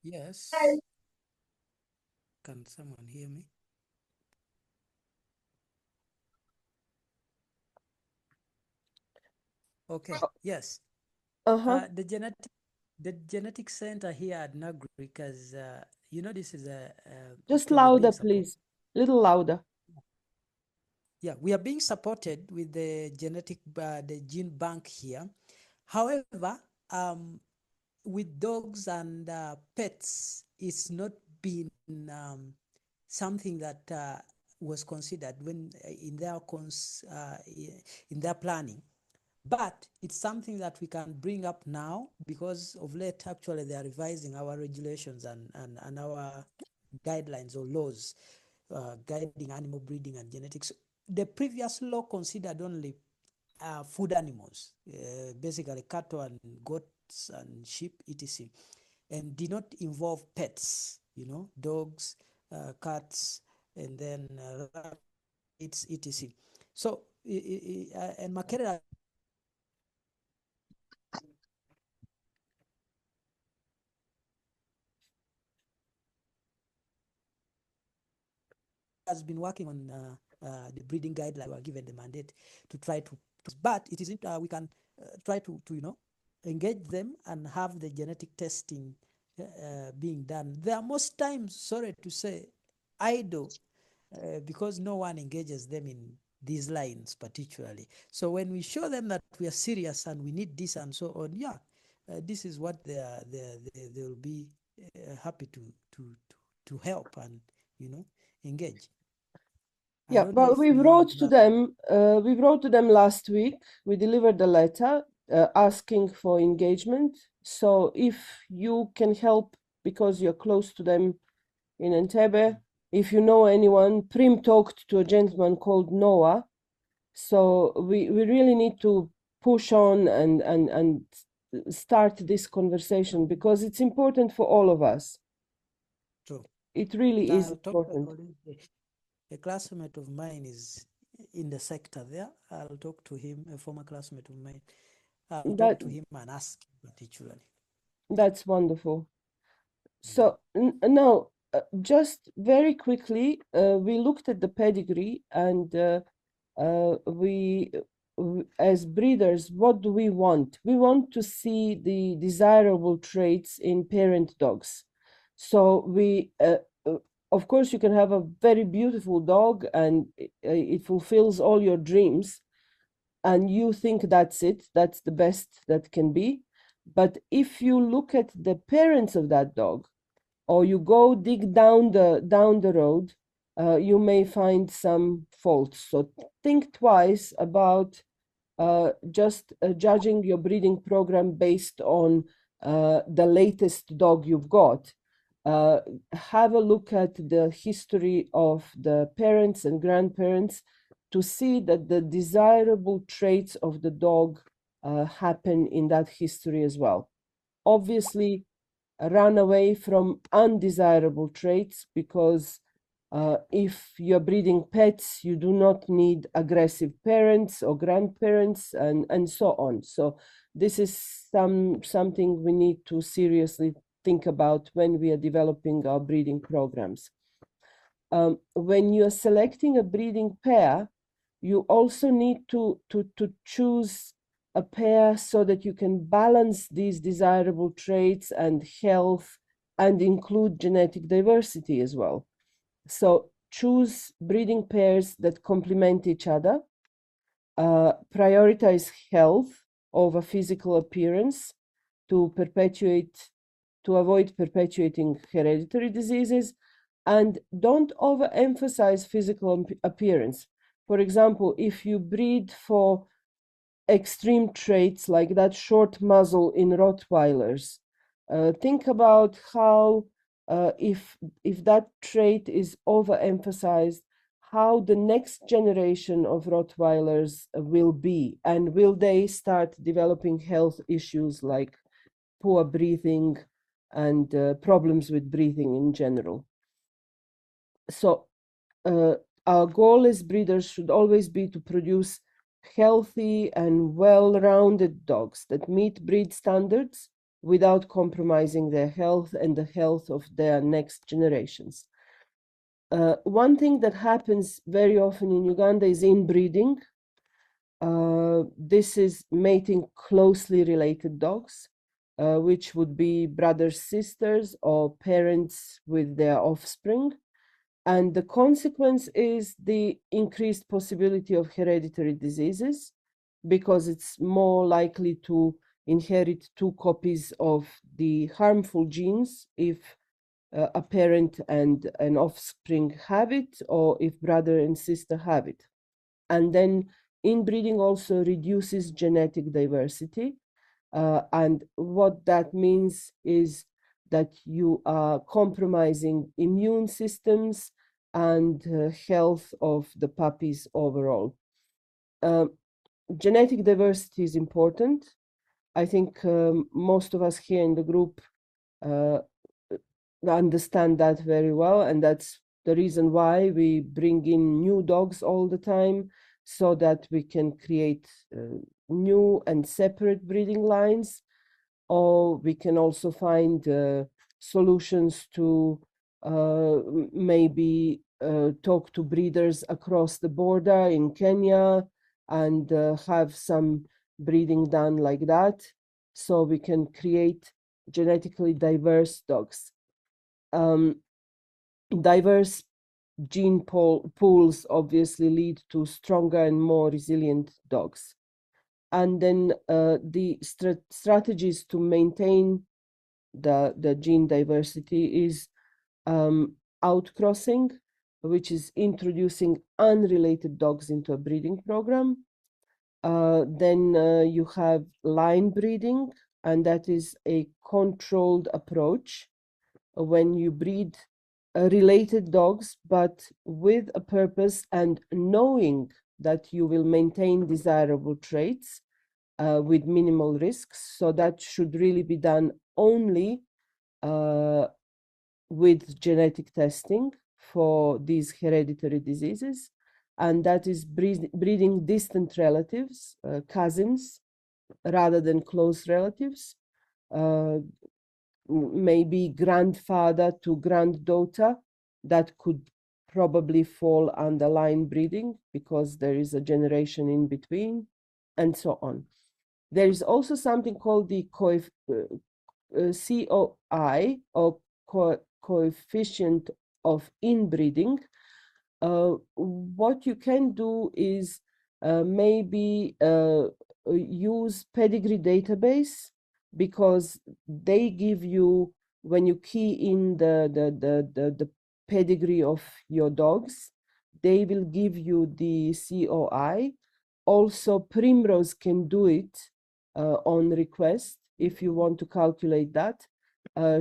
Yes. Can someone hear me? Okay. Yes. The genetic center here at Nagri, because this is just louder, please. Little louder. Yeah, we are being supported with the the gene bank here. However, with dogs and pets, it's not been something that was considered when in their planning. But it's something that we can bring up now, because of late, actually, they are revising our regulations and our guidelines or laws guiding animal breeding and genetics. The previous law considered only food animals, basically cattle and goats and sheep, etc., and did not involve pets, dogs, cats, and then rabbits, etc. So, and Makerere has been working on the breeding guideline. We are given the mandate to try to, but it isn't. We can try to engage them and have the genetic testing being done. They are most times, sorry to say, idle because no one engages them in these lines particularly. So when we show them that we are serious and we need this and so on, this is what they'll be happy to help and engage. Yeah, but we wrote to them. We wrote to them last week. We delivered a letter asking for engagement. So if you can help because you're close to them in Entebbe, if you know anyone, Prim talked to a gentleman called Noah. So we really need to push on and start this conversation because it's important for all of us. True. It really is important. A classmate of mine is in the sector there. I'll talk to him, a former classmate of mine. I'll talk to him and ask him particularly. That's wonderful. So now, just very quickly, we looked at the pedigree and we, as breeders, what do we want? We want to see the desirable traits in parent dogs. So we, of course, you can have a very beautiful dog and it fulfills all your dreams and you think that's it, that's the best that can be. But if you look at the parents of that dog, or you go dig down the road, you may find some faults. So think twice about just judging your breeding program based on the latest dog you've got. Have a look at the history of the parents and grandparents to see that the desirable traits of the dog happen in that history as well. Obviously, run away from undesirable traits because if you're breeding pets, you do not need aggressive parents or grandparents and so on. So this is something we need to seriously think about when we are developing our breeding programs. When you're selecting a breeding pair, you also need to choose a pair so that you can balance these desirable traits and health and include genetic diversity as well. So choose breeding pairs that complement each other, prioritize health over physical appearance to avoid perpetuating hereditary diseases, and don't overemphasize physical appearance. For example, if you breed for extreme traits like that short muzzle in Rottweilers, think about how if that trait is overemphasized, how the next generation of Rottweilers will be, and will they start developing health issues like poor breathing and problems with breathing in general. So our goal as breeders should always be to produce healthy and well-rounded dogs that meet breed standards without compromising their health and the health of their next generations. One thing that happens very often in Uganda is inbreeding. This is mating closely related dogs, which would be brothers, sisters, or parents with their offspring. And the consequence is the increased possibility of hereditary diseases because it's more likely to inherit two copies of the harmful genes if a parent and an offspring have it, or if brother and sister have it. And then inbreeding also reduces genetic diversity. And what that means is that you are compromising immune systems and health of the puppies overall. Genetic diversity is important. I think most of us here in the group understand that very well, and that's the reason why we bring in new dogs all the time, so that we can create new and separate breeding lines, or we can also find solutions to maybe talk to breeders across the border in Kenya and have some breeding done like that, so we can create genetically diverse dogs. Diverse gene pools obviously lead to stronger and more resilient dogs. And then the strategies to maintain the gene diversity is outcrossing, which is introducing unrelated dogs into a breeding program. Then you have line breeding, and that is a controlled approach when you breed related dogs, but with a purpose and knowing that you will maintain desirable traits with minimal risks. So that should really be done only with genetic testing for these hereditary diseases. And that is breeding distant relatives, cousins, rather than close relatives. Maybe grandfather to granddaughter, that could probably fall under line breeding because there is a generation in between, and so on. There is also something called the COI, or coefficient of inbreeding. What you can do is maybe use pedigree database, because they give you, when you key in the pedigree of your dogs, they will give you the COI. Also, Primrose can do it on request if you want to calculate that.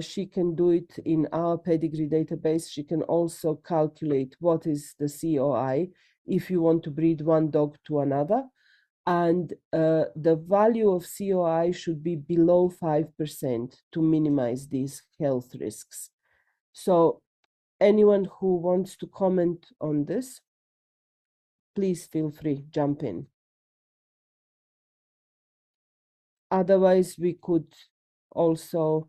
She can do it in our pedigree database. She can also calculate what is the COI if you want to breed one dog to another. And the value of COI should be below 5% to minimize these health risks. So anyone who wants to comment on this, please feel free, jump in. Otherwise, we could also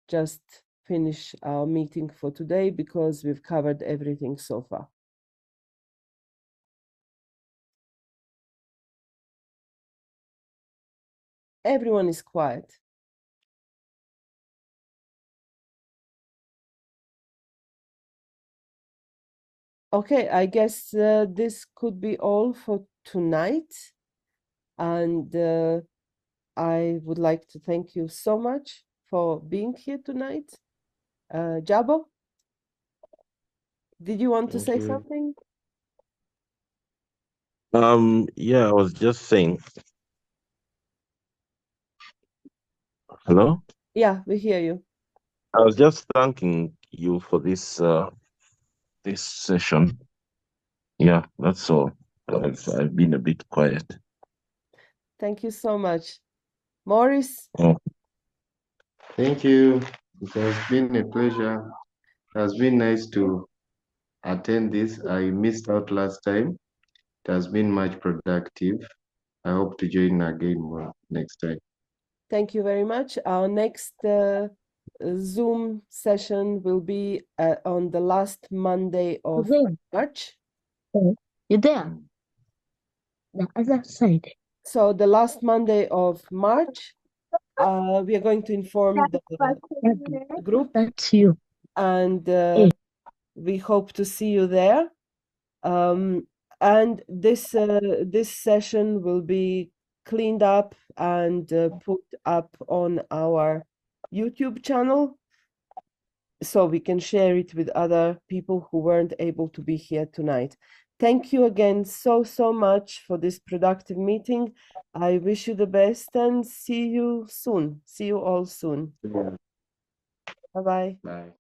just finish our meeting for today because we've covered everything so far. Everyone is quiet. Okay, I guess this could be all for tonight. And I would like to thank you so much for being here tonight. Jabo, did you want to say something? Yeah, I was just saying. Hello? Yeah, we hear you. I was just thanking you for this this session. Yeah, that's all. I've been a bit quiet. Thank you so much. Maurice? Oh. Thank you. It has been a pleasure. It has been nice to attend this. I missed out last time. It has been much productive. I hope to join again more next time. Thank you very much. Our next Zoom session will be on the last Monday of March. You're there. The other side. So the last Monday of March, we are going to inform the group. That's you. And we hope to see you there. And this session will be cleaned up and put up on our YouTube channel, so we can share it with other people who weren't able to be here tonight. Thank you again so much for this productive meeting. I wish you the best and see you soon. See you all soon. Yeah. Bye-bye. Bye.